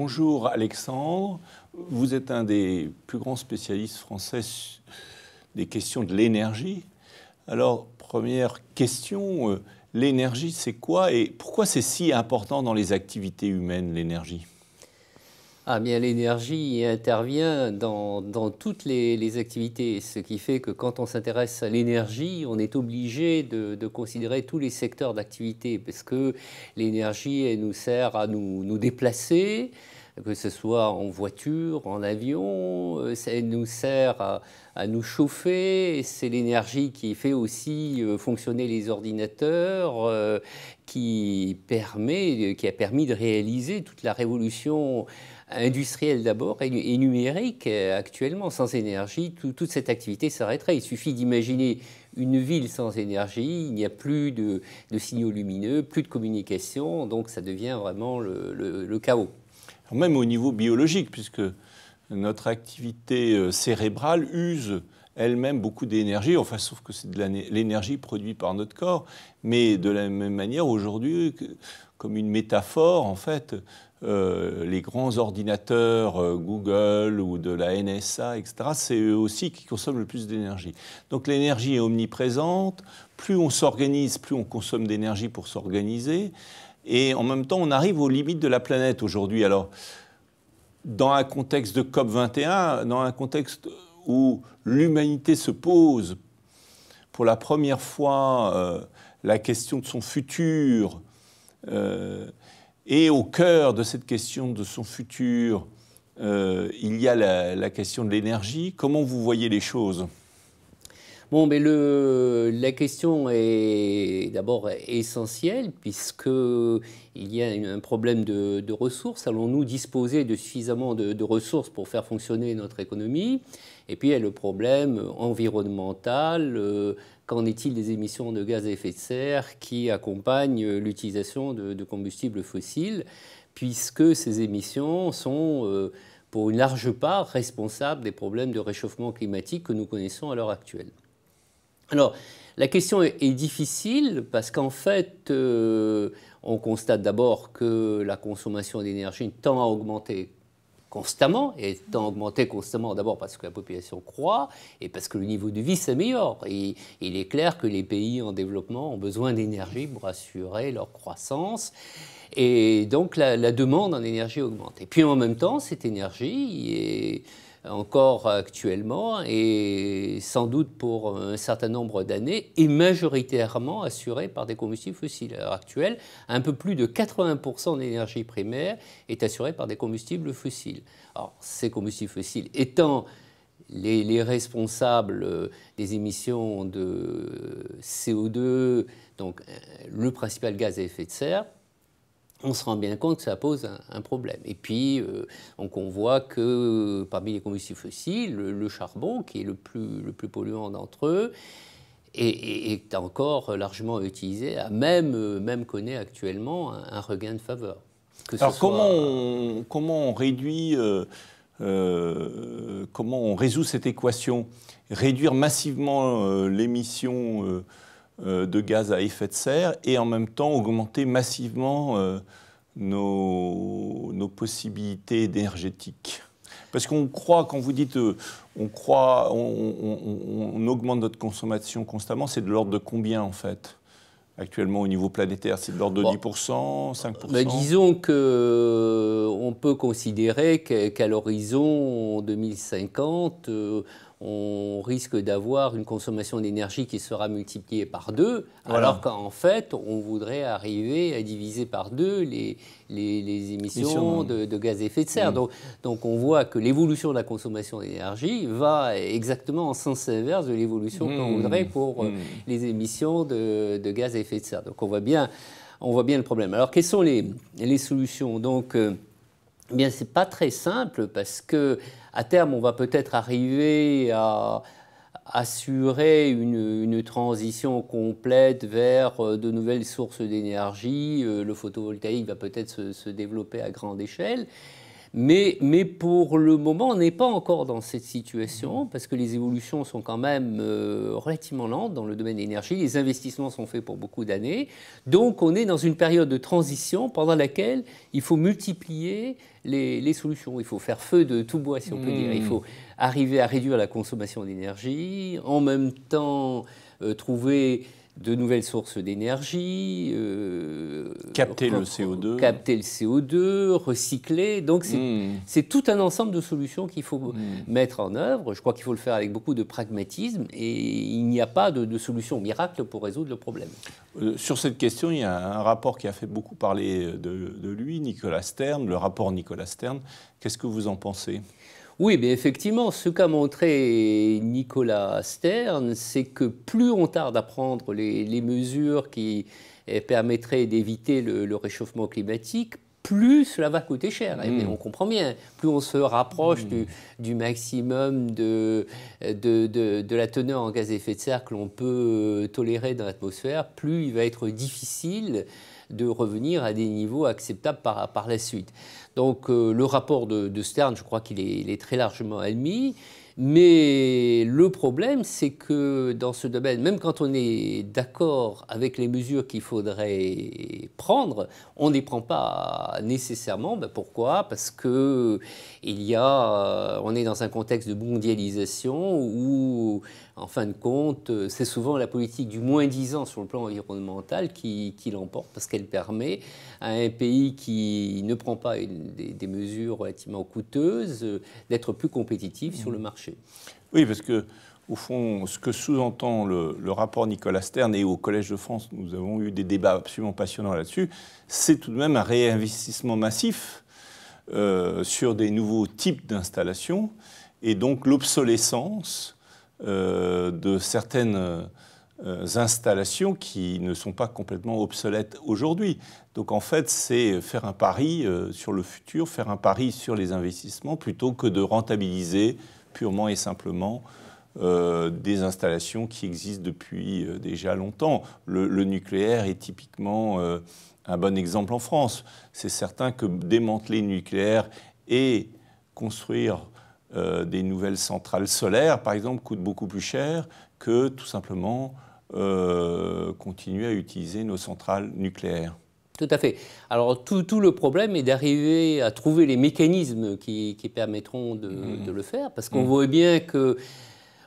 bonjour Alexandre, vous êtes un des plus grands spécialistes français des questions de l'énergie. Alors, première question, l'énergie c'est quoi et pourquoi c'est si important dans les activités humaines, l'énergie ? Ah bien, l'énergie intervient dans toutes les activités, ce qui fait que quand on s'intéresse à l'énergie, on est obligé de considérer tous les secteurs d'activité, parce que l'énergie, elle nous sert à nous déplacer, que ce soit en voiture, en avion, elle nous sert à nous chauffer, c'est l'énergie qui fait aussi fonctionner les ordinateurs, qui a permis de réaliser toute la révolution industrielle d'abord et numérique actuellement. Sans énergie, toute cette activité s'arrêterait. Il suffit d'imaginer une ville sans énergie, il n'y a plus de signaux lumineux, plus de communication, donc ça devient vraiment le chaos. Alors même au niveau biologique, puisque notre activité cérébrale use elle-même beaucoup d'énergie, enfin sauf que c'est de l'énergie produite par notre corps, mais de la même manière aujourd'hui, comme une métaphore en fait, les grands ordinateurs Google ou de la NSA, etc., c'est eux aussi qui consomment le plus d'énergie. Donc l'énergie est omniprésente, plus on s'organise, plus on consomme d'énergie pour s'organiser, et en même temps on arrive aux limites de la planète aujourd'hui. Alors, dans un contexte de COP21, dans un contexte où l'humanité se pose pour la première fois la question de son futur, et au cœur de cette question de son futur, il y a la question de l'énergie. Comment vous voyez les choses ? Bon, mais la question est d'abord essentielle puisqu'il y a un problème de ressources. Allons-nous disposer de suffisamment de ressources pour faire fonctionner notre économie? Et puis il y a le problème environnemental. Qu'en est-il des émissions de gaz à effet de serre qui accompagnent l'utilisation de combustibles fossiles, puisque ces émissions sont, pour une large part, responsables des problèmes de réchauffement climatique que nous connaissons à l'heure actuelle. Alors, la question est difficile parce qu'en fait, on constate d'abord que la consommation d'énergie tend à augmenter constamment, et tend à augmenter constamment d'abord parce que la population croît et parce que le niveau de vie s'améliore. Et il est clair que les pays en développement ont besoin d'énergie pour assurer leur croissance. Et donc, la demande en énergie augmente. Et puis, en même temps, cette énergie est encore actuellement et sans doute pour un certain nombre d'années est majoritairement assurée par des combustibles fossiles. À l'heure actuelle, un peu plus de 80% de l'énergie primaire est assurée par des combustibles fossiles. Alors, ces combustibles fossiles étant les responsables des émissions de CO2, donc le principal gaz à effet de serre, on se rend bien compte que ça pose un problème. Et puis, donc on voit que parmi les combustibles fossiles, le charbon, qui est le plus polluant d'entre eux, est encore largement utilisé, même connaît actuellement un regain de faveur. Alors comment on réduit, comment on résout cette équation ? Réduire massivement l'émission de gaz à effet de serre et en même temps augmenter massivement nos possibilités énergétiques. Parce qu'on croit, quand vous dites on augmente notre consommation constamment, c'est de l'ordre de combien en fait ? Actuellement au niveau planétaire, c'est de l'ordre de 10%, 5%? Ben, disons qu'on peut considérer qu'à l'horizon 2050, on risque d'avoir une consommation d'énergie qui sera multipliée par 2, voilà. Alors qu'en fait, on voudrait arriver à diviser par 2 les émissions de gaz à effet de serre. Donc on voit que l'évolution de la consommation d'énergie va exactement en sens inverse de l'évolution qu'on voudrait pour les émissions de gaz à effet de serre. Donc on voit bien le problème. Alors quelles sont les solutions ? Donc, eh bien, c'est pas très simple parce que à terme, on va peut-être arriver à assurer une transition complète vers de nouvelles sources d'énergie. Le photovoltaïque va peut-être se développer à grande échelle. Mais pour le moment, on n'est pas encore dans cette situation parce que les évolutions sont quand même relativement lentes dans le domaine de l'énergie. Les investissements sont faits pour beaucoup d'années. Donc, on est dans une période de transition pendant laquelle il faut multiplier les solutions. Il faut faire feu de tout bois, si on peut dire. Il faut arriver à réduire la consommation d'énergie, en même temps trouver de nouvelles sources d'énergie, capter le CO2. Capter le CO2, recycler. Donc c'est tout un ensemble de solutions qu'il faut mettre en œuvre. Je crois qu'il faut le faire avec beaucoup de pragmatisme et il n'y a pas de solution miracle pour résoudre le problème. Sur cette question, il y a un rapport qui a fait beaucoup parler de lui, Nicolas Stern, le rapport Nicolas Stern. Qu'est-ce que vous en pensez ? Oui, mais effectivement, ce qu'a montré Nicolas Stern, c'est que plus on tarde à prendre les mesures qui permettraient d'éviter le réchauffement climatique, plus cela va coûter cher. Et on comprend bien, plus on se rapproche du maximum de la teneur en gaz à effet de serre que l'on peut tolérer dans l'atmosphère, plus il va être difficile de revenir à des niveaux acceptables par la suite. Donc le rapport de Stern, je crois qu'il est très largement admis, mais le problème, c'est que dans ce domaine, même quand on est d'accord avec les mesures qu'il faudrait prendre, on ne les prend pas nécessairement. Ben pourquoi ? Parce que on est dans un contexte de mondialisation où, en fin de compte, c'est souvent la politique du moins-disant sur le plan environnemental qui l'emporte, parce qu'elle permet à un pays qui ne prend pas des mesures relativement coûteuses d'être plus compétitif sur le marché. Oui, parce que, au fond, ce que sous-entend le rapport Nicolas Stern, et au Collège de France, nous avons eu des débats absolument passionnants là-dessus, c'est tout de même un réinvestissement massif sur des nouveaux types d'installations, et donc l'obsolescence de certaines installations qui ne sont pas complètement obsolètes aujourd'hui. Donc en fait, c'est faire un pari sur le futur, faire un pari sur les investissements, plutôt que de rentabiliser purement et simplement des installations qui existent depuis déjà longtemps. Le nucléaire est typiquement un bon exemple en France. C'est certain que démanteler le nucléaire et construire des nouvelles centrales solaires, par exemple, coûte beaucoup plus cher que tout simplement continuer à utiliser nos centrales nucléaires. Tout à fait. Alors tout le problème est d'arriver à trouver les mécanismes qui permettront de le faire, parce qu'on voit bien que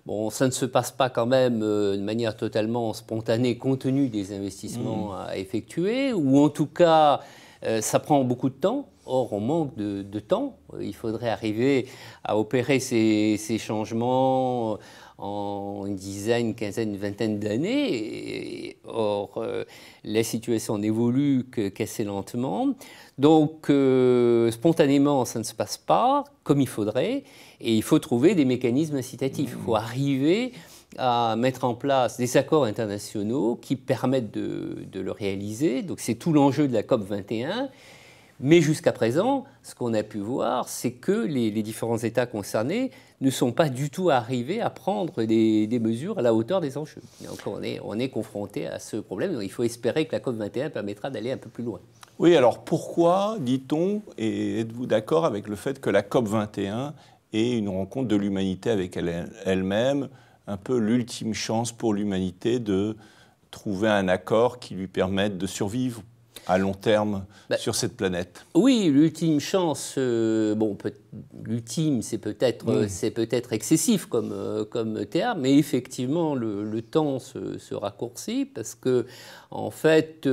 bon, ça ne se passe pas quand même de manière totalement spontanée compte tenu des investissements à effectuer, ou en tout cas ça prend beaucoup de temps. Or, on manque de temps. Il faudrait arriver à opérer ces changements en une dizaine, quinzaine, une vingtaine d'années. Or, la situation n'évolue qu'assez lentement. Donc, spontanément, ça ne se passe pas comme il faudrait. Et il faut trouver des mécanismes incitatifs. Il faut arriver à mettre en place des accords internationaux qui permettent de le réaliser. Donc, c'est tout l'enjeu de la COP 21. Mais jusqu'à présent, ce qu'on a pu voir, c'est que les différents États concernés ne sont pas du tout arrivés à prendre des mesures à la hauteur des enjeux. Donc on est confronté à ce problème. Donc il faut espérer que la COP 21 permettra d'aller un peu plus loin. Oui, alors pourquoi, dit-on, et êtes-vous d'accord avec le fait que la COP 21 est une rencontre de l'humanité avec elle-même, un peu l'ultime chance pour l'humanité de trouver un accord qui lui permette de survivre à long terme sur cette planète? Oui, l'ultime chance, l'ultime c'est peut-être excessif comme terme, mais effectivement le temps se raccourcit parce que en fait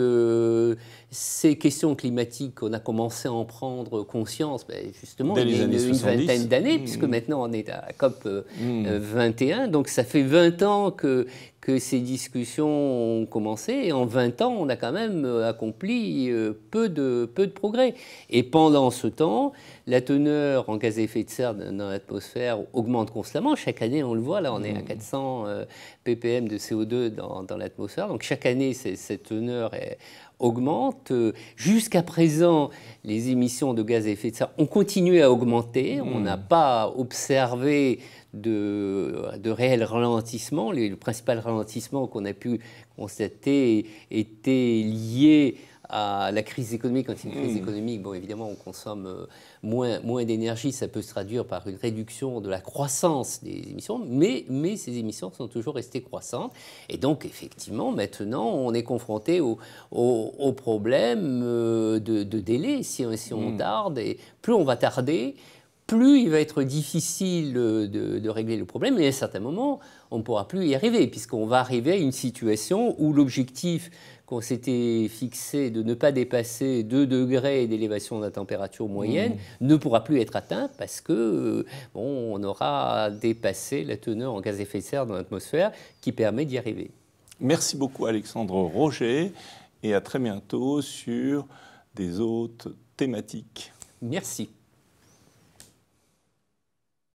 ces questions climatiques, on a commencé à en prendre conscience justement il y a une vingtaine d'années, puisque maintenant on est à la COP 21, donc ça fait 20 ans que ces discussions ont commencé, et en 20 ans, on a quand même accompli peu de progrès. Et pendant ce temps, la teneur en gaz à effet de serre dans l'atmosphère augmente constamment. Chaque année, on le voit, là, on est à 400 ppm de CO2 dans l'atmosphère. Donc chaque année, cette teneur augmente. Jusqu'à présent, les émissions de gaz à effet de serre ont continué à augmenter. On n'a pas observé de réel ralentissement. Le principal ralentissement qu'on a pu constater était lié à la crise économique. Quand il y a une crise économique, bon, évidemment, on consomme moins d'énergie. Ça peut se traduire par une réduction de la croissance des émissions, mais ces émissions sont toujours restées croissantes. Et donc, effectivement, maintenant, on est confronté au problème de délai. Si on tarde, et plus on va tarder, plus il va être difficile de régler le problème, et à un certain moment, on ne pourra plus y arriver, puisqu'on va arriver à une situation où l'objectif qu'on s'était fixé de ne pas dépasser 2 degrés d'élévation de la température moyenne ne pourra plus être atteint, parce que on aura dépassé la teneur en gaz à effet de serre dans l'atmosphère qui permet d'y arriver. Merci beaucoup Alexandre Roger, et à très bientôt sur des autres thématiques. Merci.